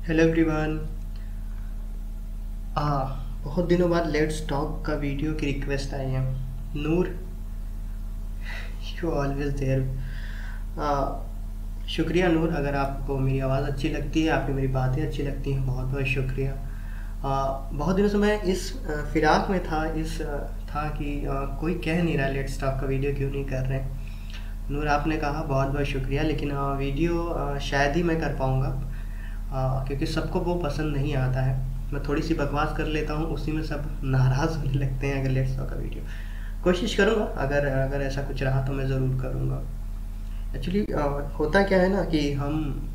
Hello everyone. बहुत दिनों बाद लेट्स टॉक का वीडियो की रिक्वेस्ट आई है। नूर, यू ऑलवेज देयर। शुक्रिया नूर, अगर आपको मेरी आवाज़ अच्छी लगती है, आपकी मेरी बातें अच्छी लगती हैं, बहुत बहुत शुक्रिया। बहुत दिनों से मैं इस फिराक में था, था कि कोई कह नहीं रहा लेट्स टॉक का वीडियो क्यों नहीं कर रहे हैं। नूर, आपने कहा, बहुत बहुत शुक्रिया, लेकिन वीडियो शायद ही मैं कर पाऊँगा, क्योंकि सबको वो पसंद नहीं आता है। मैं थोड़ी सी बकवास कर लेता हूँ, उसी में सब नाराज़ होने लगते हैं अगर लेट्स टॉक का वीडियो। कोशिश करूँगा, अगर अगर ऐसा कुछ रहा तो मैं ज़रूर करूँगा। एक्चुअली होता क्या है ना कि हम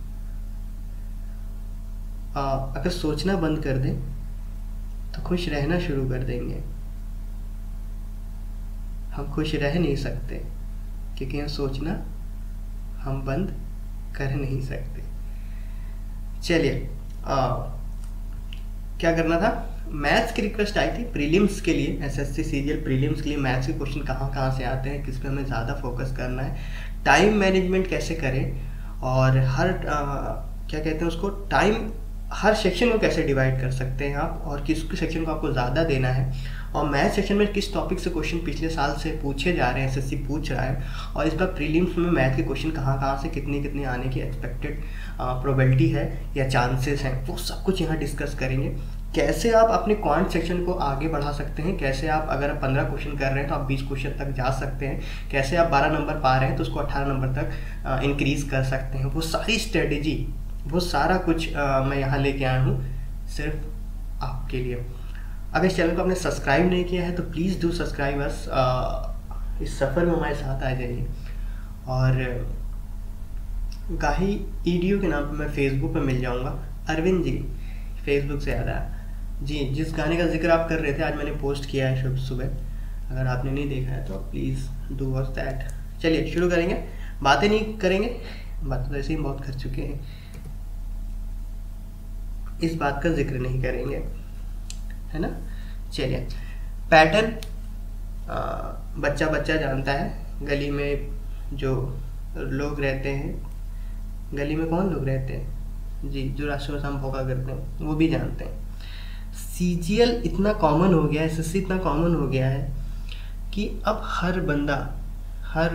अगर सोचना बंद कर दें तो खुश रहना शुरू कर देंगे। हम खुश रह नहीं सकते क्योंकि हम सोचना हम बंद कर नहीं सकते। चलिए, क्या करना था। मैथ्स की रिक्वेस्ट आई थी प्रीलिम्स के लिए, एसएससी सीजीएल प्रीलिम्स के लिए मैथ्स के क्वेश्चन कहाँ कहाँ से आते हैं, किस पे हमें ज़्यादा फोकस करना है, टाइम मैनेजमेंट कैसे करें, और हर क्या कहते हैं उसको, टाइम हर सेक्शन को कैसे डिवाइड कर सकते हैं आप, और किस सेक्शन को आपको ज़्यादा देना है, और मैथ सेक्शन में किस टॉपिक से क्वेश्चन पिछले साल से पूछे जा रहे हैं, एसएससी पूछ रहा है, और इस बार प्रीलिम्स में मैथ के क्वेश्चन कहाँ कहाँ से कितने कितने आने की एक्सपेक्टेड प्रोबेबिलिटी है या चांसेस हैं, वो सब कुछ यहाँ डिस्कस करेंगे। कैसे आप अपने क्वांट सेक्शन को आगे बढ़ा सकते हैं, कैसे आप अगर 15 क्वेश्चन कर रहे हैं तो आप 20 क्वेश्चन तक जा सकते हैं, कैसे आप 12 नंबर पा रहे हैं तो उसको 18 नंबर तक इंक्रीज कर सकते हैं, वो सारी स्ट्रेटेजी, वो सारा कुछ मैं यहाँ लेके आया हूँ सिर्फ आपके लिए। अगर इस चैनल को आपने सब्सक्राइब नहीं किया है तो प्लीज़ डू सब्सक्राइब अस। इस सफ़र में हमारे साथ आ जाइए। और गाही ईडियो के नाम पे मैं फेसबुक पे मिल जाऊँगा। अरविंद जी, फेसबुक से याद आया जी, जिस गाने का जिक्र आप कर रहे थे आज मैंने पोस्ट किया है सुबह, अगर आपने नहीं देखा है तो प्लीज़ डू वॉच दैट। चलिए शुरू करेंगे। बातें नहीं करेंगे, बातें तो ऐसे ही बहुत कर चुके हैं, इस बात का जिक्र नहीं करेंगे, है ना। चलिए, पैटर्न बच्चा बच्चा जानता है। गली में जो लोग रहते हैं, गली में कौन लोग रहते हैं जी, जो रात सुबह शाम भोगा करते हैं, वो भी जानते हैं। सीजीएल इतना कॉमन हो गया है, एसएससी इतना कॉमन हो गया है कि अब हर बंदा, हर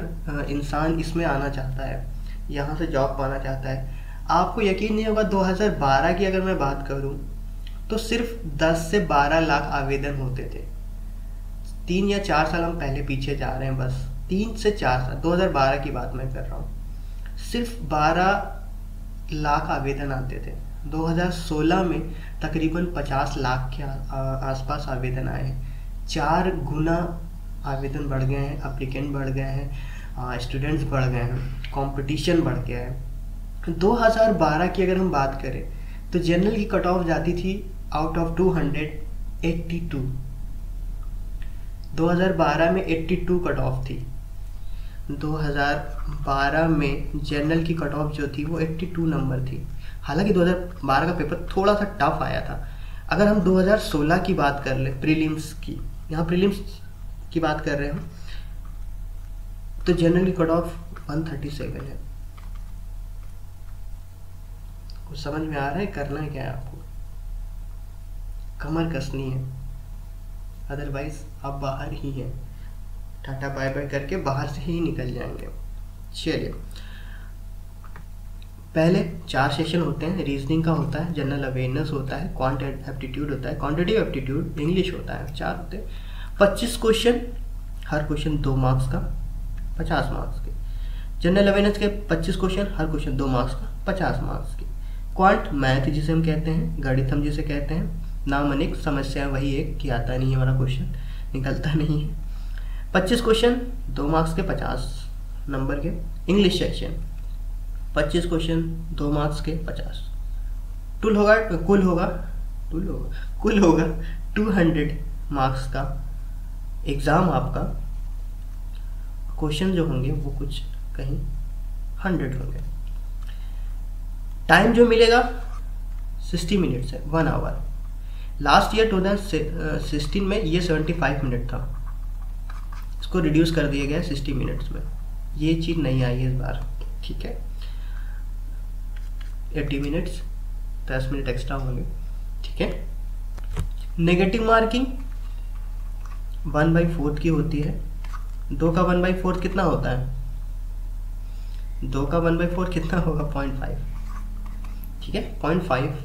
इंसान इसमें आना चाहता है, यहाँ से जॉब पाना चाहता है। आपको यकीन नहीं होगा, 2012 की अगर मैं बात करूँ तो सिर्फ 10 से 12 लाख आवेदन होते थे। 3 या 4 साल हम पहले पीछे जा रहे हैं, बस 3 से 4 साल, 2012 की बात मैं कर रहा हूँ, सिर्फ 12 लाख आवेदन आते थे। 2016 में तकरीबन 50 लाख के आसपास आवेदन आए हैं। 4 गुना आवेदन बढ़ गए हैं, एप्लीकेंट बढ़ गए हैं, स्टूडेंट्स बढ़ गए हैं, कंपटीशन बढ़ गया है। 2012 की अगर हम बात करें तो जनरल की कट ऑफ जाती थी आउट ऑफ 282। 2012 में 82 कट ऑफ थी। 2012 में जनरल की कट ऑफ जो थी वो 82 नंबर थी। हालांकि 2012 का पेपर थोड़ा सा टफ आया था। अगर हम 2016 की बात कर लें, प्रीलिम्स की, यहाँ प्रीलिम्स की बात कर रहे हैं, तो जनरल की कट ऑफ 137 है। कुछ समझ में आ रहा है, करना है क्या है आपको, कमर कसनी है, अदरवाइज आप बाहर ही हैं, टाटा बाय बाय करके बाहर से ही निकल जाएंगे। चलिए, पहले 4 सेशन होते हैं। रीजनिंग का होता है, जनरल अवेयरनेस होता है, क्वांट एप्टीट्यूड होता है, क्वांटिटेटिव एप्टीट्यूड, इंग्लिश होता है। 4 होते हैं। 25 क्वेश्चन, हर क्वेश्चन 2 मार्क्स का, 50 मार्क्स के। जनरल अवेयरनेस के 25 क्वेश्चन, हर क्वेश्चन 2 मार्क्स का, 50 मार्क्स के। क्वांट मैथ जिसे हम कहते हैं, गणित हम जिसे कहते हैं, नाम अनेक समस्या वही एक कि आता नहीं है, हमारा क्वेश्चन निकलता नहीं है। 25 क्वेश्चन 2 मार्क्स के, 50 नंबर के। इंग्लिश सेक्शन 25 क्वेश्चन 2 मार्क्स के, 50। कुल होगा 200 मार्क्स का एग्ज़ाम आपका। क्वेश्चन जो होंगे वो कुछ कहीं 100 होंगे। टाइम जो मिलेगा 60 मिनट्स है, 1 आवर। लास्ट ईयर 2016 में ये 75 मिनट था, इसको रिड्यूस कर दिया गया 60 मिनट्स में। ये चीज़ नहीं आई है इस बार, ठीक है। 80 मिनट्स 10 मिनट एक्स्ट्रा होंगे, ठीक है। नेगेटिव मार्किंग 1/4 की होती है। 2 का 1/4 कितना होता है? 2 का 1/4 कितना होगा? 0.5, ठीक है। 0.5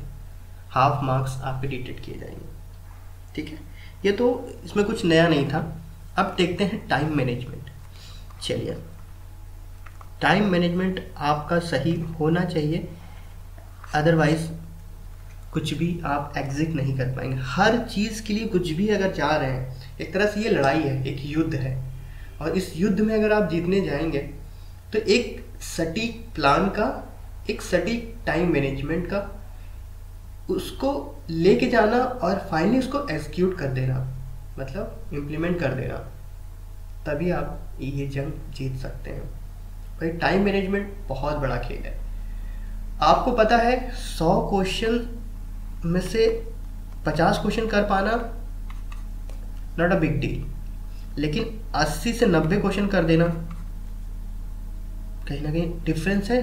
हाफ मार्क्स आपके डिटेक्ट किए जाएंगे, ठीक है। ये तो इसमें कुछ नया नहीं था। अब देखते हैं टाइम मैनेजमेंट। चलिए, टाइम मैनेजमेंट आपका सही होना चाहिए, अदरवाइज कुछ भी आप एग्जिट नहीं कर पाएंगे। हर चीज़ के लिए कुछ भी अगर जा रहे हैं, एक तरह से ये लड़ाई है, एक युद्ध है, और इस युद्ध में अगर आप जीतने जाएंगे तो एक सटीक प्लान का, एक सटीक टाइम मैनेजमेंट का, उसको लेके जाना और फाइनली उसको एग्जीक्यूट कर देना, मतलब इम्प्लीमेंट कर देना, तभी आप ये जंग जीत सकते हैं। भाई टाइम मैनेजमेंट बहुत बड़ा खेल है। आपको पता है 100 क्वेश्चन में से 50 क्वेश्चन कर पाना नॉट अ बिग डील, लेकिन 80 से 90 क्वेश्चन कर देना कहीं ना कहीं डिफरेंस है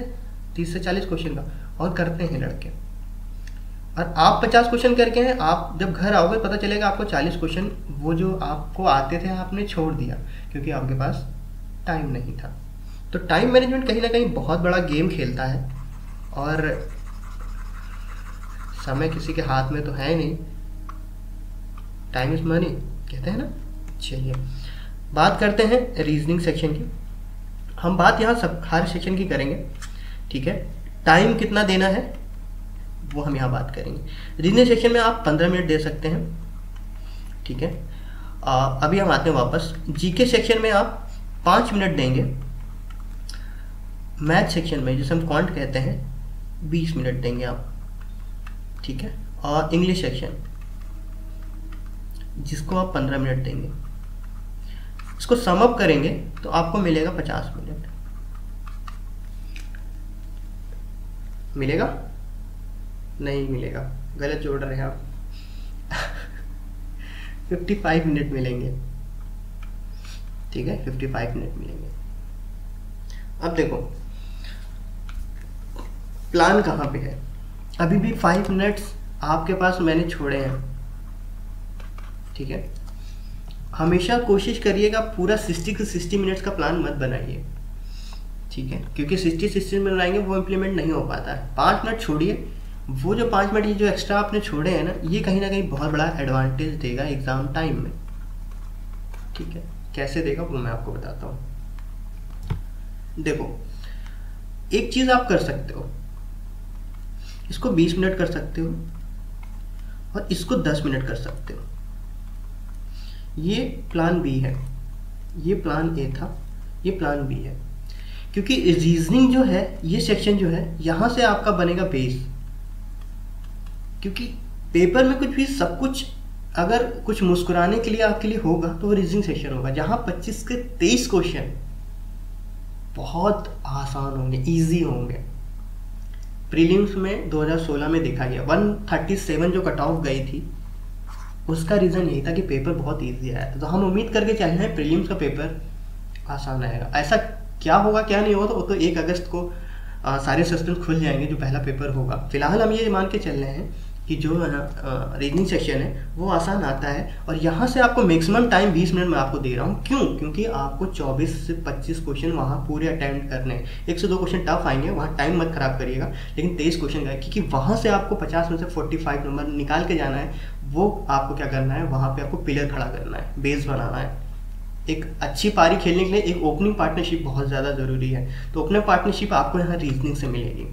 30 से 40 क्वेश्चन का, और करते हैं लड़के। और आप 50 क्वेश्चन करके हैं, आप जब घर आओगे पता चलेगा आपको 40 क्वेश्चन वो जो आपको आते थे आपने छोड़ दिया क्योंकि आपके पास टाइम नहीं था। तो टाइम मैनेजमेंट कहीं ना कहीं बहुत बड़ा गेम खेलता है, और समय किसी के हाथ में तो है नहीं, टाइम इज मनी कहते हैं ना। चलिए बात करते हैं रीजनिंग सेक्शन की। हम बात यहाँ सब हर सेक्शन की करेंगे, ठीक है। टाइम कितना देना है वो हम यहाँ बात करेंगे। रीजनिंग सेक्शन में आप 15 मिनट दे सकते हैं, ठीक है। अभी हम आते हैं वापस। जीके सेक्शन में आप 5 मिनट देंगे। मैथ सेक्शन में जिसे हम क्वांट कहते हैं 20 मिनट देंगे आप, ठीक है। और इंग्लिश सेक्शन जिसको आप 15 मिनट देंगे। इसको सम अप करेंगे तो आपको मिलेगा 50 मिनट। मिलेगा? नहीं मिलेगा, गलत जोड़ रहे हैं आप। 55 मिनट मिलेंगे, ठीक है। 55 मिनट मिलेंगे। अब देखो प्लान कहाँ पे है। अभी भी 5 मिनट्स आपके पास मैंने छोड़े हैं, ठीक है। हमेशा कोशिश करिएगा पूरा 60 मिनट्स का प्लान मत बनाइए, ठीक है, क्योंकि 60 मिनट बनाएंगे वो इम्प्लीमेंट नहीं हो पाता है। 5 मिनट छोड़िए, वो जो 5 मिनट ये जो एक्स्ट्रा आपने छोड़े हैं ना, ये कहीं ना कहीं बहुत बड़ा एडवांटेज देगा एग्ज़ाम टाइम में, ठीक है। कैसे देगा वो मैं आपको बताता हूँ। देखो एक चीज़ आप कर सकते हो, इसको 20 मिनट कर सकते हो और इसको 10 मिनट कर सकते हो। ये प्लान बी है, ये प्लान ए था, ये प्लान बी है। क्योंकि रीजनिंग जो है, ये सेक्शन जो है, यहाँ से आपका बनेगा बेस। क्योंकि पेपर में कुछ भी सब कुछ अगर कुछ मुस्कुराने के लिए आपके लिए होगा तो वो रीजनिंग सेक्शन होगा, जहाँ 25 के 23 क्वेश्चन बहुत आसान होंगे, इजी होंगे। प्रीलिम्स में 2016 में देखा गया 137 जो कट ऑफ गई थी, उसका रीज़न यही था कि पेपर बहुत इजी आया था। तो हम उम्मीद करके चल रहे हैं प्रीलिम्स का पेपर आसान आएगा। ऐसा क्या होगा क्या नहीं होगा तो वो तो 1 अगस्त को सारे सिस्टम खुल जाएंगे जो पहला पेपर होगा। फिलहाल हम ये मान के चल रहे हैं कि जो रीजनिंग सेक्शन है वो आसान आता है, और यहाँ से आपको मैक्सिमम टाइम 20 मिनट में आपको दे रहा हूँ। क्यों? क्योंकि आपको 24 से 25 क्वेश्चन वहाँ पूरे अटेम्प्ट करने हैं। 1 से 2 क्वेश्चन टफ आएंगे, वहाँ टाइम मत खराब करिएगा, लेकिन 23 क्वेश्चन का है, क्योंकि वहाँ से आपको 50 में से 45 नंबर निकाल के जाना है। वो आपको क्या करना है, वहाँ पर आपको पिलर खड़ा करना है, बेस बनाना है। एक अच्छी पारी खेलने के लिए एक ओपनिंग पार्टनरशिप बहुत ज़्यादा ज़रूरी है। तो ओपनिंग पार्टनरशिप आपको यहाँ रीजनिंग से मिलेगी।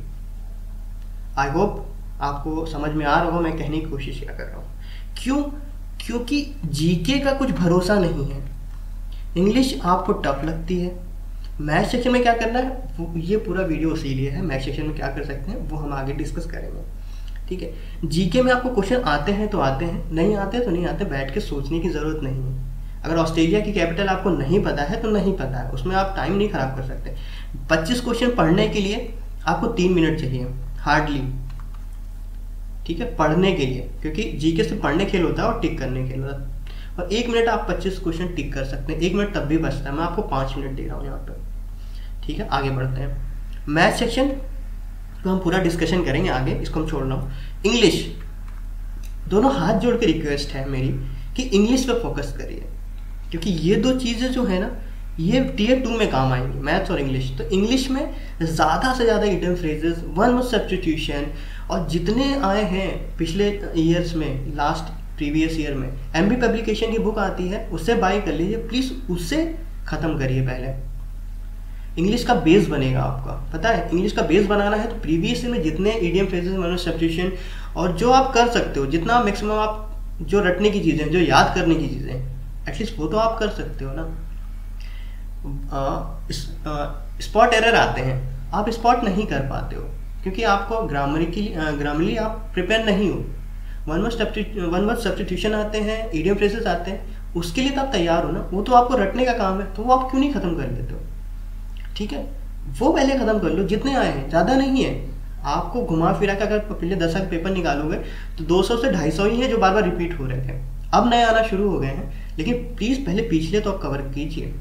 आई होप आपको समझ में आ रहा होगा मैं कहने की कोशिश क्या कर रहा हूँ। क्यों? क्योंकि जीके का कुछ भरोसा नहीं है। इंग्लिश आपको टफ लगती है। मैथ सेक्शन में क्या करना है, ये पूरा वीडियो इसीलिए है। मैथ सेक्शन में क्या कर सकते हैं वो हम आगे डिस्कस करेंगे, ठीक है। जीके में आपको क्वेश्चन आते हैं तो आते हैं, नहीं आते तो नहीं आते, बैठ के सोचने की ज़रूरत नहीं है। अगर ऑस्ट्रेलिया की कैपिटल आपको नहीं पता है तो नहीं पता है, उसमें आप टाइम नहीं खराब कर सकते। 25 क्वेश्चन पढ़ने के लिए आपको 3 मिनट चाहिए हार्डली, ठीक है, पढ़ने के लिए, क्योंकि जीके से पढ़ने खेल होता है और टिक करने खेल होता है। और 1 मिनट आप 25 क्वेश्चन टिक कर सकते हैं, 1 मिनट तब भी बचता है। मैं आपको 5 मिनट दे रहा हूँ यहाँ पर, ठीक है। आगे बढ़ते हैं। मैथ सेक्शन तो हम पूरा डिस्कशन करेंगे आगे, इसको हम छोड़ रहा हूँ। इंग्लिश, दोनों हाथ जोड़ के रिक्वेस्ट है मेरी कि इंग्लिश पे फोकस करिए, क्योंकि ये दो चीज़ें जो है ना ये टीयर 2 में काम आएंगी, मैथ्स और इंग्लिश। तो इंग्लिश में ज़्यादा से ज़्यादा idiom phrases, one word substitution, और जितने आए हैं पिछले ईयर्स में, लास्ट प्रीवियस ईयर में, एमबी पब्लिकेशन की बुक आती है, उससे बाय कर लीजिए प्लीज़, उससे ख़त्म करिए पहले। इंग्लिश का बेस बनेगा आपका, पता है इंग्लिश का बेस बनाना है तो प्रीवियस में जितने idiom phrases, one word substitution और जो आप कर सकते हो, जितना मैक्सिमम आप जो रटने की चीज़ें, जो याद करने की चीज़ें, एटलीस्ट वो तो आप कर सकते हो ना। स्पॉट एरर आते हैं, आप स्पॉट नहीं कर पाते हो क्योंकि आपको ग्रामरली आप प्रिपेयर नहीं हो। वन वर्ड सब्स्टिट्यूशन आते हैं, इडियम फ्रेजेस आते हैं, उसके लिए तो आप तैयार हो ना, वो तो आपको रटने का काम है, तो वो आप क्यों नहीं ख़त्म कर लेते हो? ठीक है, वो पहले ख़त्म कर लो, जितने आए हैं, ज़्यादा नहीं है। आपको घुमा फिरा के अगर पहले 10 का पेपर निकालोगे तो 200 से 250 ही है जो बार बार रिपीट हो रहे थे, अब नए आना शुरू हो गए हैं, लेकिन प्लीज़ पहले पिछले तो आप कवर कीजिए।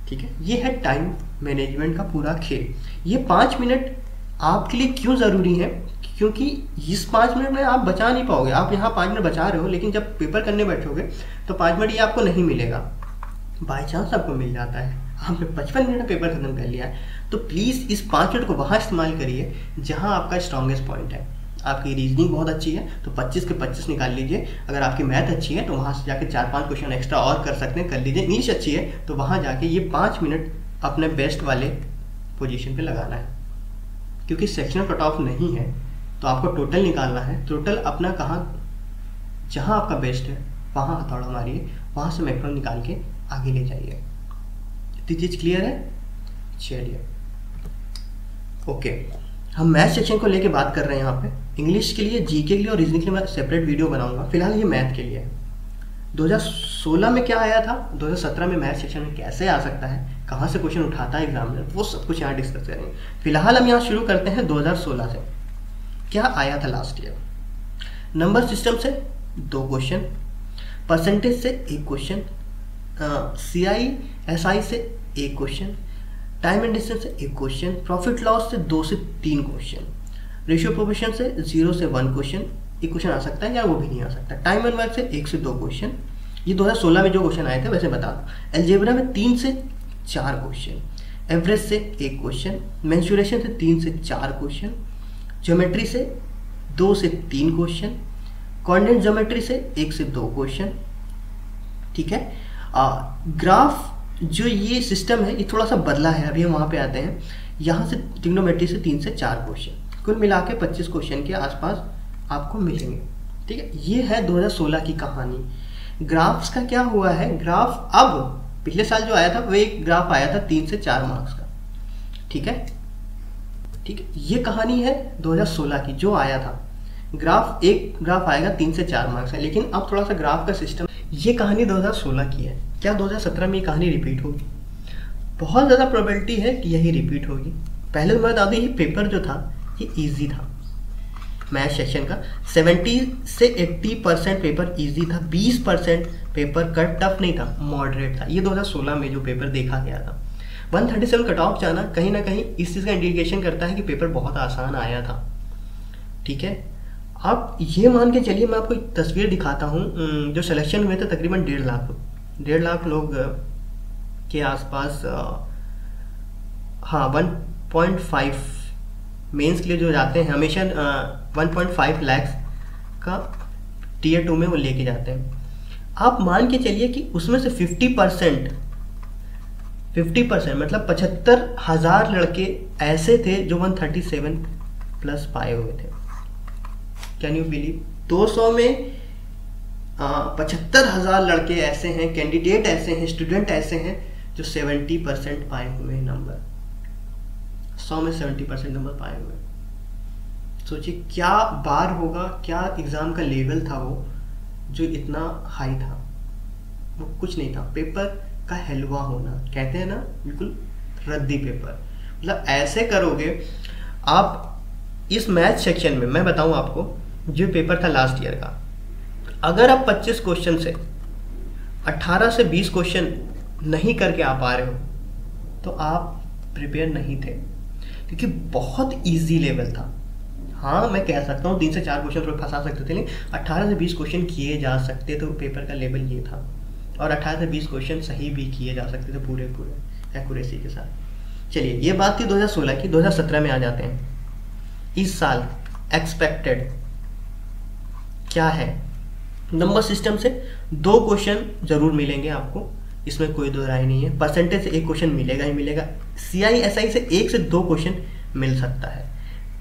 ठीक है, ये है टाइम मैनेजमेंट का पूरा खेल। ये 5 मिनट आपके लिए क्यों ज़रूरी है? क्योंकि इस 5 मिनट में आप बचा नहीं पाओगे। आप यहाँ 5 मिनट बचा रहे हो, लेकिन जब पेपर करने बैठोगे तो 5 मिनट ये आपको नहीं मिलेगा। बाई चांस आपको मिल जाता है, आपने 55 मिनट में पेपर खत्म कर लिया है, तो प्लीज़ इस 5 मिनट को वहाँ इस्तेमाल करिए जहाँ आपका स्ट्रॉन्गेस्ट पॉइंट है। आपकी रीजनिंग बहुत अच्छी है तो 25 के 25 निकाल लीजिए। अगर आपकी मैथ अच्छी है तो वहाँ से जाके 4-5 क्वेश्चन एक्स्ट्रा और कर सकते हैं, कर लीजिए। इंग्लिश अच्छी है तो वहाँ जाके ये 5 मिनट अपने बेस्ट वाले पोजीशन पे लगाना है, क्योंकि सेक्शनल कट ऑफ नहीं है तो आपको टोटल निकालना है। टोटल अपना कहाँ, जहाँ आपका बेस्ट है वहाँ हथौड़ा मारिए, वहाँ से मैक्सिमम निकाल के आगे ले जाइए। इतनी चीज़ क्लियर है? चलिए ओके, हम मैथ सेक्शन को लेके बात कर रहे हैं यहाँ पे। इंग्लिश के लिए, जीके के लिए और रीजनिंग के लिए मैं सेपरेट वीडियो बनाऊंगा, फिलहाल ये मैथ के लिए है। 2016 में क्या आया था, 2017 में मैथ सेक्शन में कैसे आ सकता है, कहाँ से क्वेश्चन उठाता है एग्जाम में, वो सब कुछ यहाँ डिस्कस करेंगे। फिलहाल हम यहाँ शुरू करते हैं 2016 से। क्या आया था लास्ट ईयर? नंबर सिस्टम से 2 क्वेश्चन, परसेंटेज से 1 क्वेश्चन, CI/SI से 1 क्वेश्चन, टाइम एंड डिस्टेंस से 1 क्वेश्चन, प्रॉफिट लॉस से 2 से 3 क्वेश्चन, रेशियो प्रोपोर्शन से 0 से 1 क्वेश्चन, एक क्वेश्चन आ सकता है या वो भी नहीं आ सकता। टाइम एंड वर्क से 1 से 2 क्वेश्चन, ये 2016 में जो क्वेश्चन आए थे वैसे बता दो। अलजेब्रा में 3 से 4 क्वेश्चन, एवरेज से 1 क्वेश्चन, मेंसुरेशन से 3 से 4 क्वेश्चन, ज्योमेट्री से 2 से 3 क्वेश्चन, कोऑर्डिनेट ज्योमेट्री से 1 से 2 क्वेश्चन। ठीक है, ग्राफ जो ये सिस्टम है ये थोड़ा सा बदला है, अभी हम वहाँ पे आते हैं। यहाँ से ट्रिग्नोमेट्री से 3 से 4 क्वेश्चन, कुल मिला के 25 क्वेश्चन के आसपास आपको मिलेंगे। ठीक है, ये है 2016 की कहानी। ग्राफ्स का क्या हुआ है, ग्राफ अब पिछले साल जो आया था वो एक ग्राफ आया था 3 से 4 मार्क्स का। ठीक है, ठीक है, ये कहानी है 2016 की जो आया था। एक ग्राफ आएगा 3 से 4 मार्क्स है, लेकिन अब थोड़ा सा ग्राफ का सिस्टम, ये कहानी 2016 की है। क्या 2017 में ये कहानी रिपीट होगी? बहुत ज़्यादा प्रोबेबिलिटी है कि यही रिपीट होगी। पहले तो मैं बता दूँ, ये पेपर जो था ये इजी था। मैथ सेक्शन का 70 से 80% पेपर इजी था, 20% पेपर कट टफ नहीं था, मॉडरेट था। ये 2016 में जो पेपर देखा गया था। 137 कट ऑफ जाना कहीं ना कहीं इस चीज़ का इंडिकेशन करता है कि पेपर बहुत आसान आया था। ठीक है, आप ये मान के चलिए, मैं आपको एक तस्वीर दिखाता हूँ। जो सिलेक्शन हुए थे तकरीबन 1.5 लाख लोग के आसपास, हाँ 1.5 मेंस के लिए जो जाते हैं हमेशा 1.5 लाख का टीयर 2 में वो लेके जाते हैं। आप मान के चलिए कि उसमें से 50% मतलब 75,000 लड़के ऐसे थे जो 137 प्लस पाए हुए थे। Can you believe? 200 में 75,000 लड़के ऐसे हैं, कैंडिडेट ऐसे हैं, स्टूडेंट ऐसे हैं जो 70% पाए हुए हैं नंबर। 100 में 70% नंबर पाए हुए हैं। सोचिए क्या बार होगा, क्या एग्ज़ाम का लेवल था वो जो इतना हाई था। वो कुछ नहीं था, पेपर का हलवा होना, कहते हैं ना, बिल्कुल रद्दी पेपर। मतलब ऐसे करोगे आप। इस मैथ सेक्शन में मैं बताऊं आपको, जो पेपर था लास्ट ईयर का, अगर आप 25 क्वेश्चन से 18 से 20 क्वेश्चन नहीं करके आ पा रहे हो तो आप प्रिपेयर नहीं थे। क्योंकि बहुत ईजी लेवल था। हाँ मैं कह सकता हूँ 3 से 4 क्वेश्चन थोड़े फंसा सकते थे, लेकिन 18 से 20 क्वेश्चन किए जा सकते, तो पेपर का लेवल ये था। और 18 से 20 क्वेश्चन सही भी किए जा सकते थे पूरे एक्यूरेसी के साथ। चलिए ये बात थी 2016 की। 2017 में आ जाते हैं। इस साल एक्सपेक्टेड क्या है? नंबर सिस्टम से 2 क्वेश्चन जरूर मिलेंगे आपको, इसमें कोई दो राय नहीं है। परसेंटेज से 1 क्वेश्चन मिलेगा ही मिलेगा। CISI से 1 से 2 क्वेश्चन मिल सकता है।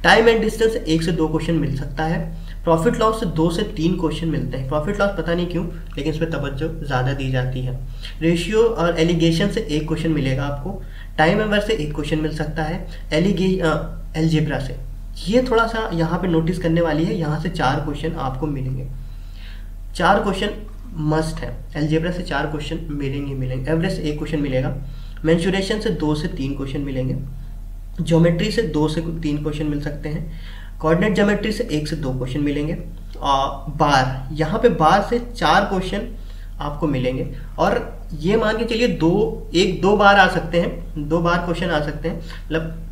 टाइम एंड डिस्टेंस से 1 से 2 क्वेश्चन मिल सकता है। प्रॉफिट लॉस से 2 से 3 क्वेश्चन मिलते हैं। प्रॉफिट लॉस पता नहीं क्यों, लेकिन इस पर तवज्जो ज़्यादा दी जाती है। रेशियो और एलिगेशन से 1 क्वेश्चन मिलेगा आपको। टाइम एवर से 1 क्वेश्चन मिल सकता है। एलजेब्रा से, ये थोड़ा सा यहाँ पे नोटिस करने वाली है, यहाँ से 4 क्वेश्चन आपको मिलेंगे। 4 क्वेश्चन मस्ट है। एलजेब्रा से 4 क्वेश्चन मिलेंगे। एवरेज से 1 क्वेश्चन मिलेगा। मेंसुरेशन से 2 से 3 क्वेश्चन मिलेंगे। ज्योमेट्री से 2 से 3 क्वेश्चन मिल सकते हैं। कोऑर्डिनेट ज्योमेट्री से 1 से 2 क्वेश्चन मिलेंगे। और बार, यहाँ पे बार से 4 क्वेश्चन आपको मिलेंगे। और ये मान के चलिए 2 बार आ सकते हैं, 2 बार क्वेश्चन आ सकते हैं, मतलब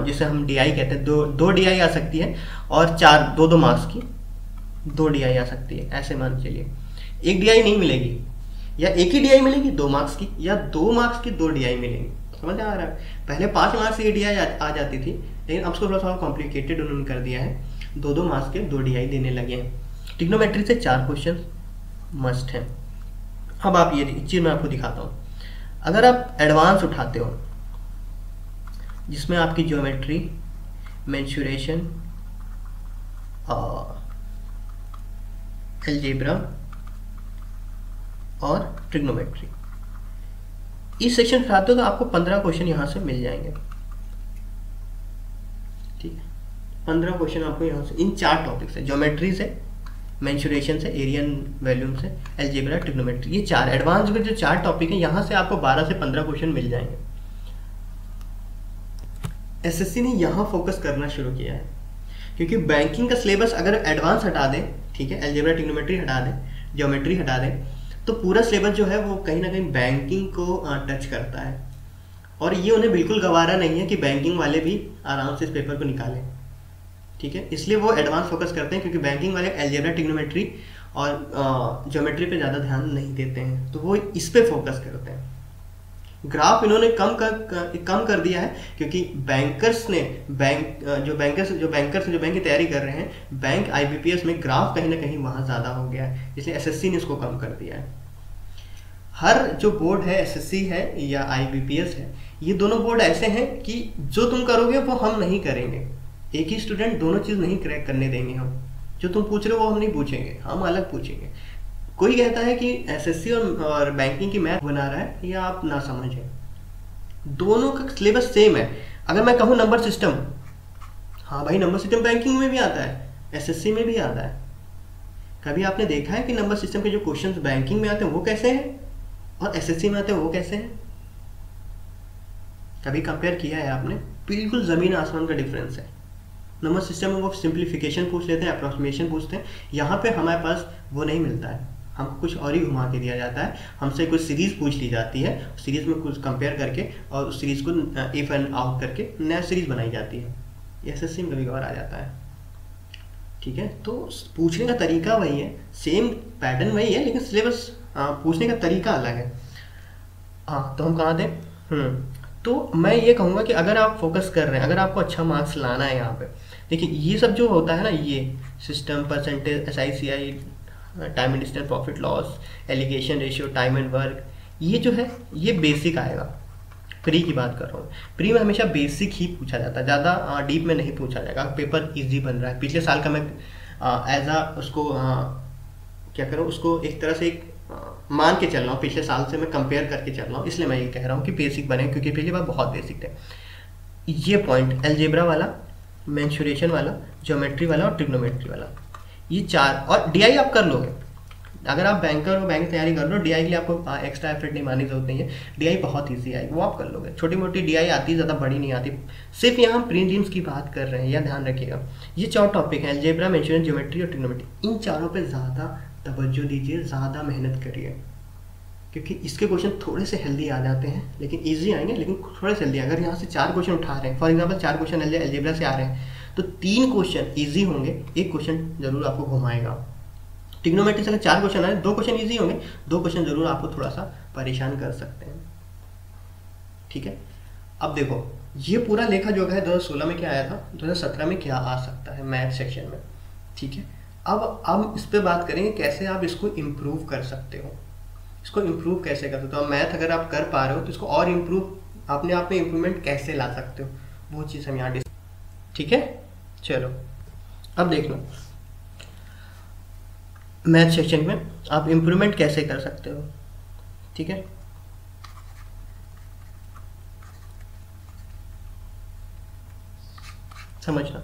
जिसे हम DI कहते हैं, 2 DI आ सकती है। और 2 मार्क्स की 2 DI आ सकती है, ऐसे मान के चलिए। 1 DI नहीं मिलेगी, या एक ही DI मिलेगी 2 मार्क्स की, या 2 मार्क्स की 2 DI मिलेंगी। समझ आ रहा है? पहले 5 मार्क्स की DI आ जाती थी, लेकिन अब उसको थोड़ा कॉम्प्लिकेटेड उन्होंने कर दिया है। 2 मार्क्स के 2 DI देने लगे हैं। ट्रिग्नोमेट्री से 4 क्वेश्चन मस्ट हैं। अब आप ये चीज़ मैं आपको दिखाता हूँ। अगर आप एडवांस उठाते हो, जिसमें आपकी ज्योमेट्री, मेंसुरेशन, अलजेब्रा और ट्रिग्नोमेट्री, इस सेक्शन उठाते हो तो आपको 15 क्वेश्चन यहाँ से मिल जाएंगे। ठीक है, 15 क्वेश्चन आपको यहाँ से इन 4 टॉपिक से, ज्योमेट्री से, मेंसुरेशन से, एरिया वैल्यूम से, अलजेब्रा, ट्रिग्नोमेट्री, ये 4 एडवांस के जो 4 टॉपिक हैं, यहाँ से आपको 12 से 15 क्वेश्चन मिल जाएंगे। SSC ने यहाँ फोकस करना शुरू किया है, क्योंकि बैंकिंग का सिलेबस अगर एडवांस हटा दें, ठीक है, अलजेब्रा, ट्रिग्नोमेट्री हटा दें, ज्योमेट्री हटा दें, तो पूरा सिलेबस जो है वो कहीं ना कहीं बैंकिंग को टच करता है। और ये उन्हें बिल्कुल गवारा नहीं है कि बैंकिंग वाले भी आराम से इस पेपर को निकालें। ठीक है, इसलिए वो एडवांस फोकस करते हैं, क्योंकि बैंकिंग वाले अलजेब्रा, ट्रिग्नोमेट्री और ज्योमेट्री पे ज़्यादा ध्यान नहीं देते हैं, तो वो इस पे फोकस करते हैं। ग्राफ इन्होंने कम कर दिया है, क्योंकि बैंकर्स ने जो बैंक की तैयारी कर रहे हैं, बैंक IBPS में ग्राफ कहीं ना कहीं वहाँ ज़्यादा हो गया है, इसलिए SSC ने इसको कम कर दिया है। हर जो बोर्ड है, SSC है या IBPS है, ये दोनों बोर्ड ऐसे हैं कि जो तुम करोगे वो हम नहीं करेंगे। एक ही स्टूडेंट दोनों चीज़ नहीं क्रैक करने देंगे हम। जो तुम पूछ रहे हो वो हम नहीं पूछेंगे, हम अलग पूछेंगे। कोई कहता है कि SSC और बैंकिंग की मैथ बना रहा है, या आप ना समझें, दोनों का सिलेबस सेम है। अगर मैं कहूँ नंबर सिस्टम, हाँ भाई नंबर सिस्टम बैंकिंग में भी आता है, SSC में भी आता है। कभी आपने देखा है कि नंबर सिस्टम के जो क्वेश्चंस बैंकिंग में आते हैं वो कैसे हैं और SSC में आते हैं वो कैसे हैं? कभी कंपेयर किया है आपने? बिल्कुल ज़मीन आसमान का डिफरेंस है। नंबर सिस्टम में वो सिंप्लीफिकेशन पूछ लेते हैं, अप्रॉक्सीमेशन पूछते हैं, यहाँ पे हमारे पास वो नहीं मिलता है। हमको कुछ और ही घुमा के दिया जाता है, हमसे कुछ सीरीज़ पूछ ली जाती है, सीरीज़ में कुछ कंपेयर करके और उस सीरीज़ को इफ एंड आउट करके नया सीरीज़ बनाई जाती है। SSC में कभी और आ जाता है। ठीक है, तो पूछने का तरीका वही है, सेम पैटर्न वही है, लेकिन सिलेबस पूछने का तरीका अलग है। हाँ, तो हम कहाँ थे? तो मैं ये कहूँगा कि अगर आप फोकस कर रहे हैं, अगर आपको अच्छा मार्क्स लाना है यहाँ पे, देखिए ये सब जो होता है ना, ये system, percentage, SICI, time and distance, profit loss, alligation ratio, time and work, ये जो है ये बेसिक आएगा। प्री की बात कर रहा हूँ, प्री में हमेशा बेसिक ही पूछा जाता है, ज़्यादा डीप में नहीं पूछा जाएगा। पेपर इजी बन रहा है, पिछले साल का मैं उसको क्या करूँ, उसको एक तरह से मान के चल रहा हूँ, पिछले साल से मैं कंपेयर करके चल रहा हूँ, इसलिए मैं ये कह रहा हूँ कि बेसिक बने, क्योंकि पिछली बार बहुत बेसिक थे। ये पॉइंट अलजेब्रा वाला, मेंसुरेशन वाला, ज्योमेट्री वाला और ट्रिग्नोमेट्री वाला, ये 4, और DI आप कर लोगे। अगर आप बैंकर हो, बैंक तैयारी कर लो, DI के लिए आपको एक्स्ट्रा एफर्ट नहीं मारने की जरूरत नहीं है। DI बहुत ईजी आएगी, वो आप कर लोगे। छोटी मोटी DI आती है, ज़्यादा बड़ी नहीं आती। सिर्फ यहाँ हम प्रीलिम्स की बात कर रहे हैं, यह ध्यान रखिएगा। ये 4 टॉपिक हैं, अलजेब्रा, मेंसुरेशन, ज्योमेट्री और ट्रिग्नोमेट्री। इन चारों पे ज़्यादा तवज्जो दीजिए, ज़्यादा मेहनत करिए, क्योंकि इसके क्वेश्चन थोड़े से हेल्दी आ जाते हैं, लेकिन इजी आएंगे, लेकिन थोड़े से हेल्दी। अगर यहाँ से 4 क्वेश्चन उठा रहे हैं, फॉर एग्जांपल 4 क्वेश्चन अलजेब्रा से आ रहे हैं, तो 3 क्वेश्चन इजी होंगे, 1 क्वेश्चन जरूर आपको घुमाएगा। ट्रिग्नोमेट्री से अगर 4 क्वेश्चन आए, 2 क्वेश्चन ईजी होंगे, 2 क्वेश्चन जरूर आपको थोड़ा सा परेशान कर सकते हैं। ठीक है, अब देखो ये पूरा लेखा जोखा है 2016 में क्या आया था, 2017 में क्या आ सकता है मैथ सेक्शन में। ठीक है, अब हम इस पर बात करेंगे कैसे आप इसको इम्प्रूव कर सकते हो। इसको इम्प्रूव कैसे कर सकते हो, मैथ अगर आप कर पा रहे हो तो इसको और इम्प्रूव, अपने आप में इम्प्रूवमेंट कैसे ला सकते हो, वो चीज़ हम यहाँ ठीक है। चलो अब देख लो मैथ सेक्शन में आप इम्प्रूवमेंट कैसे कर सकते हो। ठीक है, समझना।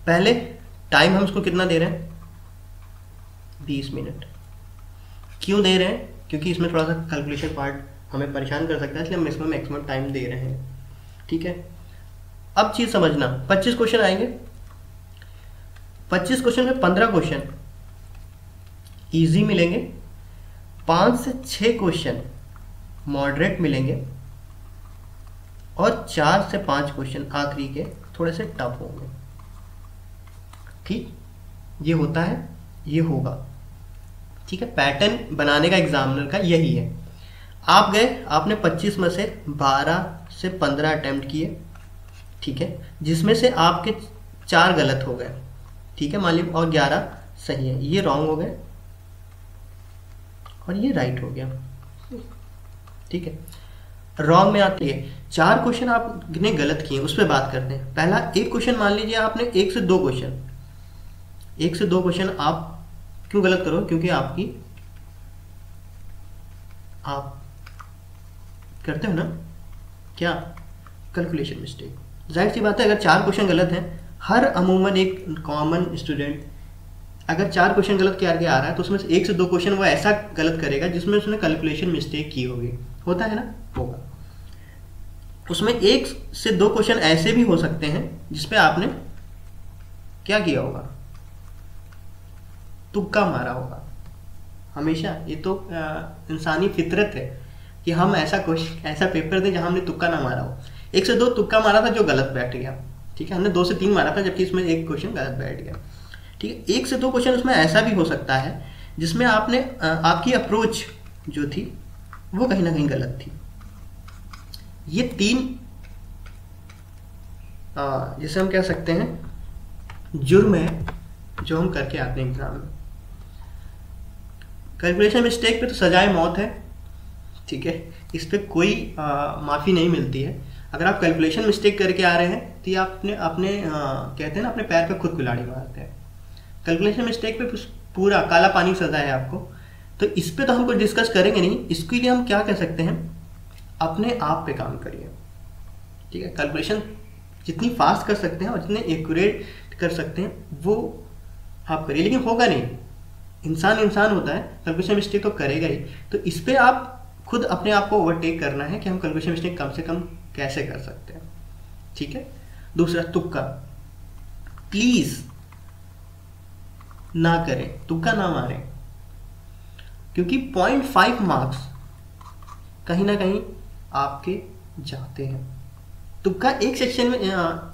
पहले टाइम हम इसको कितना दे रहे हैं, 20 मिनट। क्यों दे रहे हैं, क्योंकि इसमें थोड़ा सा कैलकुलेशन पार्ट हमें परेशान कर सकता है, इसलिए हम इसमें मैक्सिमम टाइम दे रहे हैं। ठीक है, अब चीज़ समझना, 25 क्वेश्चन आएंगे, 25 क्वेश्चन में 15 क्वेश्चन इजी मिलेंगे, 5 से 6 क्वेश्चन मॉडरेट मिलेंगे, और 4 से 5 क्वेश्चन आखिरी के थोड़े से टफ होंगे। ठीक, ये होता है, ये होगा। ठीक है, पैटर्न बनाने का एग्जामिनर का यही है। आप गए, आपने 25 में से 12 से 15 अटेम्प्ट किए। ठीक है, जिसमें से आपके 4 गलत हो गए। ठीक है, मान लीजिए, और 11 सही है, ये रॉन्ग हो गए और ये राइट हो गया। ठीक है, रॉन्ग में आती है 4 क्वेश्चन आपने गलत किए, उस पर बात करते हैं। पहला एक क्वेश्चन मान लीजिए आपने 1 से 2 क्वेश्चन, 1 से 2 क्वेश्चन आप क्यों गलत करो, क्योंकि आप करते हो ना क्या, कैलकुलेशन मिस्टेक। जाहिर सी बात है, अगर 4 क्वेश्चन गलत हैं, हर अमूमन एक कॉमन स्टूडेंट अगर 4 क्वेश्चन गलत करके आ रहा है, तो उसमें से 1 से 2 क्वेश्चन वो ऐसा गलत करेगा जिसमें उसने कैलकुलेशन मिस्टेक की होगी। होता है ना, होगा। उसमें 1 से 2 क्वेश्चन ऐसे भी हो सकते हैं जिसपे आपने क्या किया होगा, तुक्का मारा होगा। हमेशा ये तो इंसानी फितरत है कि हम ऐसा पेपर दें जहां हमने तुक्का ना मारा हो। 1 से 2 तुक्का मारा था जो गलत बैठ गया। ठीक है, हमने 2 से 3 मारा था, जबकि इसमें 1 क्वेश्चन गलत बैठ गया। ठीक है, 1 से 2 क्वेश्चन उसमें ऐसा भी हो सकता है जिसमें आपने आपकी अप्रोच जो थी वो कहीं ना कहीं गलत थी। ये 3 जिसे हम कह सकते हैं जुर्म है जो हम करके आते हैं एग्जाम में। कैलकुलेशन मिस्टेक पे तो सजाए मौत है। ठीक है, इस पर कोई माफ़ी नहीं मिलती है। अगर आप कैलकुलेशन मिस्टेक करके आ रहे हैं तो ये अपने कहते हैं ना, अपने पैर पे खुद कुल्हाड़ी मारते हैं। कैलकुलेशन मिस्टेक पे पूरा काला पानी सजा है आपको। तो इस पे तो हम कुछ डिस्कस करेंगे नहीं, इसके लिए हम क्या कह सकते हैं, अपने आप पे काम करिए। ठीक है, कैलकुलेशन जितनी फास्ट कर सकते हैं और जितने एक्यूरेट कर सकते हैं वो आप करिए, लेकिन होगा नहीं। इंसान होता है, कैलकुलेशन मिस्टेक तो करेगा ही। तो इस पे आप खुद अपने आप को ओवरटेक करना है कि हम कैलकुलेशन मिस्टेक कम से कम कैसे कर सकते हैं। ठीक है, दूसरा तुक्का प्लीज ना करें, तुक्का ना मारें, क्योंकि 0.5 मार्क्स कहीं ना कहीं आपके जाते हैं। तुक्का एक सेक्शन में,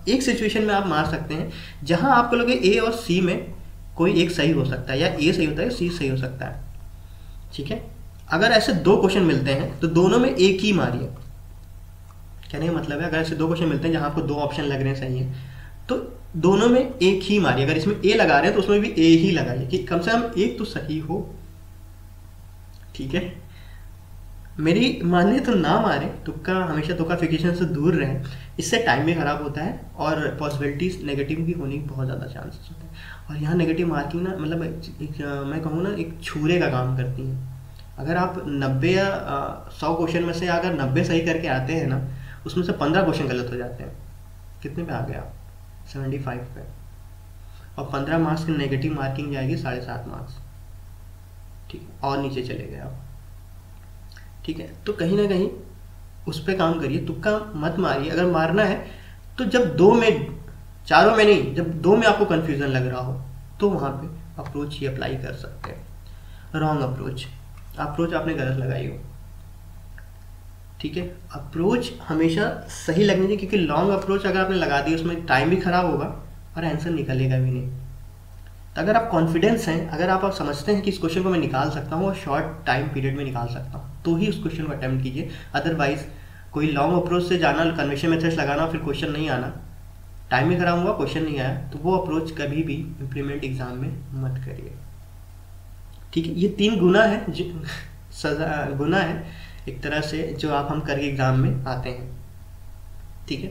एक सिचुएशन में आप मार सकते हैं जहां आपको लगे ए और सी में कोई एक सही हो सकता है, या ए सही होता है सी सही हो सकता है। ठीक है, अगर ऐसे 2 क्वेश्चन मिलते हैं तो दोनों में एक ही मारिए। कहने का मतलब है, अगर ऐसे 2 क्वेश्चन मिलते हैं जहां आपको 2 ऑप्शन लग रहे हैं सही है, तो दोनों में एक ही मारिए। अगर इसमें ए लगा रहे हैं तो उसमें भी ए ही लगाइए कि कम से कम एक तो सही हो। ठीक है, मेरी माने तो ना मारे, तुक्का हमेशा तुक्काफिकेशन से दूर रहें। इससे टाइम भी खराब होता है और पॉसिबिलिटीज नेगेटिव भी होने की बहुत ज़्यादा चांसेस होते हैं। और यहाँ नेगेटिव मार्किंग ना, मतलब मैं कहूँ ना, एक छुरे का काम करती है। अगर आप 90 या 100 क्वेश्चन में से अगर 90 सही करके आते हैं ना, उसमें से 15 क्वेश्चन गलत हो जाते हैं। कितने पे आ गए आप? 75 पे। और 15 मार्क्स की नेगेटिव मार्किंग जाएगी 7.5 मार्क्स। ठीक है, और नीचे चले गए आप। ठीक है, तो कहीं ना कहीं उस पर काम करिए, तुक्का मत मारिए। अगर मारना है तो जब 2 में, 4 में नहीं, जब 2 में आपको कन्फ्यूज़न लग रहा हो तो वहाँ पे अप्रोच ही अप्लाई कर सकते हैं। रॉन्ग अप्रोच, अप्रोच आपने गलत लगाई हो। ठीक है, अप्रोच हमेशा सही लगनी चाहिए, क्योंकि लॉन्ग अप्रोच अगर आपने लगा दी उसमें टाइम भी खराब होगा और आंसर निकलेगा भी नहीं। तो अगर आप कॉन्फिडेंस हैं, अगर आप समझते हैं कि इस क्वेश्चन को मैं निकाल सकता हूँ और शॉर्ट टाइम पीरियड में निकाल सकता हूँ, तो ही उस क्वेश्चन को अटेम्प्ट कीजिए। अदरवाइज कोई लॉन्ग अप्रोच से जाना, कन्वेंशन मेथड्स लगाना, फिर क्वेश्चन नहीं आना, टाइम भी खराब हुआ, क्वेश्चन नहीं आया, तो वो अप्रोच कभी भी इम्प्लीमेंट एग्जाम में मत करिए। ठीक है, ये 3 गुना है सजा गुना है एक तरह से जो आप हम करके एग्जाम में आते हैं। ठीक है,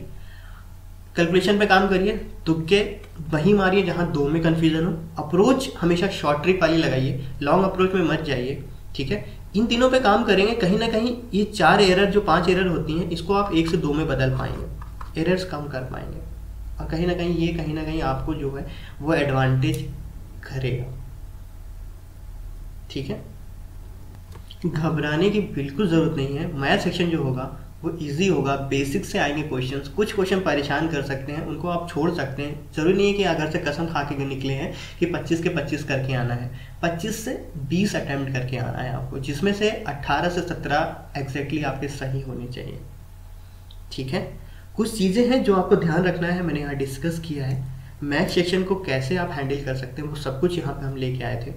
कैलकुलेशन पे काम करिए, तुक्के वही मारिए जहाँ 2 में कन्फ्यूजन हो। अप्रोच हमेशा शॉर्ट ट्रिक वाली लगाइए, लॉन्ग अप्रोच में मत जाइए। ठीक है, इन तीनों पे काम करेंगे, कहीं ना कहीं ये 4 एरर जो 5 एरर होती हैं, इसको आप 1 से 2 में बदल पाएंगे, एरर्स कम कर पाएंगे, और कहीं ना कहीं आपको जो है वो एडवांटेज करेगा। ठीक है, घबराने की बिल्कुल ज़रूरत नहीं है। मैथ सेक्शन जो होगा वो इजी होगा, बेसिक से आएंगे क्वेश्चंस। कुछ क्वेश्चन परेशान कर सकते हैं, उनको आप छोड़ सकते हैं। ज़रूरी नहीं है कि अगर से कसम खा के निकले हैं कि 25 के 25 करके आना है। 25 से 20 अटैम्प्ट करके आना है आपको, जिसमें से 18 से 17 एग्जैक्टली आपके सही होने चाहिए। ठीक है, कुछ चीज़ें हैं जो आपको ध्यान रखना है, मैंने यहाँ डिस्कस किया है। मैथ सेक्शन को कैसे आप हैंडल कर सकते हैं वो सब कुछ यहाँ पे हम लेके आए थे।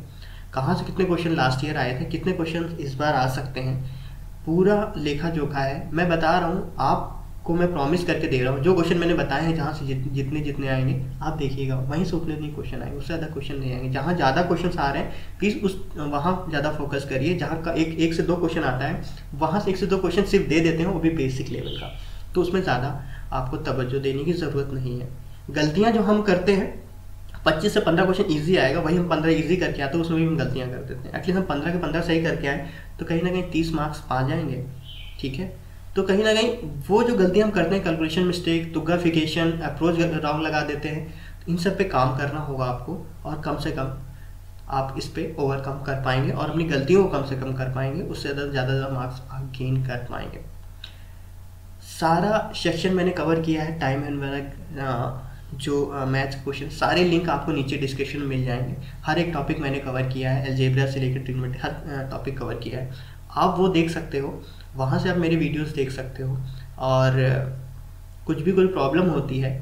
कहाँ से कितने क्वेश्चन लास्ट ईयर आए थे, कितने क्वेश्चन इस बार आ सकते हैं, पूरा लेखा जोखा है। मैं बता रहा हूँ आपको, मैं प्रॉमिस करके दे रहा हूँ, जो क्वेश्चन मैंने बताए हैं जहाँ से जितने आएंगे आप देखिएगा, वहीं से उतने नहीं क्वेश्चन आएंगे, उससे ज़्यादा क्वेश्चन नहीं आएंगे। जहाँ ज़्यादा क्वेश्चन आ रहे हैं प्लीज़ वहाँ ज़्यादा फोकस करिए। जहाँ का एक से 2 क्वेश्चन आता है, वहाँ से 1 से 2 क्वेश्चन सिर्फ दे देते हैं, वो भी बेसिक लेवल का, तो उसमें ज़्यादा आपको तवज्जो देने की ज़रूरत नहीं है। गलतियाँ जो हम करते हैं, 25 से 15 क्वेश्चन इजी आएगा, वही हम 15 इजी करके आते हैं, उसमें भी हम गलतियाँ कर देते हैं। एटलीस्ट हम 15 के 15 सही करके आए तो कहीं ना कहीं 30 मार्क्स पा जाएंगे। ठीक है, तो कहीं ना कहीं वो जो गलतियाँ हम करते हैं, कैलकुलेशन मिस्टेक, तुग्गाफिकेशन, अप्रोच रॉन्ग लगा देते हैं, इन सब पे काम करना होगा आपको, और कम से कम आप इस पे ओवरकम कर पाएंगे और अपनी गलतियों को कम से कम कर पाएंगे, उससे ज़्यादा मार्क्स आप गेन कर पाएंगे। सारा सेक्शन मैंने कवर किया है, टाइम एंड वर्क जो मैथ्स क्वेश्चन, सारे लिंक आपको नीचे डिस्क्रिप्शन में मिल जाएंगे। हर एक टॉपिक मैंने कवर किया है, अलजेब्रा से लेकर ट्रिग्नोमेट्री, हर टॉपिक कवर किया है, आप वो देख सकते हो, वहाँ से आप मेरे वीडियोस देख सकते हो। और कुछ भी कोई प्रॉब्लम होती है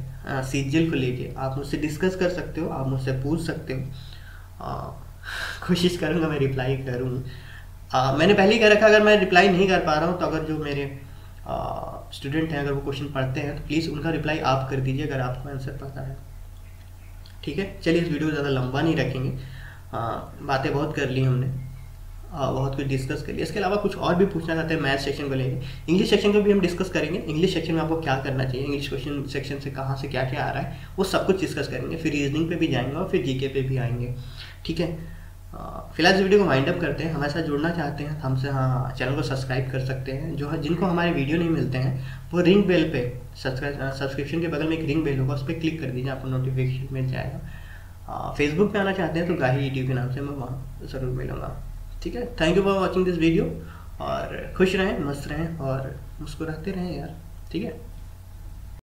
सीजीएल को लेके, आप मुझसे डिस्कस कर सकते हो, आप मुझसे पूछ सकते हो। कोशिश करूँगा मैं रिप्लाई करूँ। मैंने पहले ही कह रखा, अगर मैं रिप्लाई नहीं कर पा रहा हूँ तो अगर जो मेरे स्टूडेंट हैं, अगर वो क्वेश्चन पढ़ते हैं तो प्लीज़ उनका रिप्लाई आप कर दीजिए अगर आपको आंसर पता है। ठीक है, चलिए इस वीडियो को ज़्यादा लंबा नहीं रखेंगे, बातें बहुत कर ली हमने, बहुत कुछ डिस्कस कर लिया। इसके अलावा कुछ और भी पूछना चाहते हैं मैथ सेक्शन को लेकर, इंग्लिश सेक्शन को भी हम डिस्कस करेंगे। इंग्लिश सेक्शन में आपको क्या करना चाहिए, इंग्लिश क्वेश्चन सेक्शन से कहाँ से क्या क्या आ रहा है, वो सब कुछ डिस्कस करेंगे। फिर रीजनिंग पे भी जाएंगे और फिर जीके पे भी आएंगे। ठीक है, फिलहाल इस वीडियो को वाइंड अप करते हैं। हमारे साथ जुड़ना चाहते हैं हमसे, हाँ, चैनल को सब्सक्राइब कर सकते हैं। जो जिनको हमारे वीडियो नहीं मिलते हैं वो रिंग बेल पे, सब्सक्रिप्शन के बगल में एक रिंग बेल होगा, उस पर क्लिक कर दीजिए, आपको नोटिफिकेशन मिल जाएगा। फेसबुक पे आना चाहते हैं तो गाही यूट्यूब के नाम से मैं वहाँ ज़रूर मिलूँगा। ठीक है, thank you for watching this video, और खुश रहें, मस्त रहें और मुस्कुराते रहें यार। ठीक है।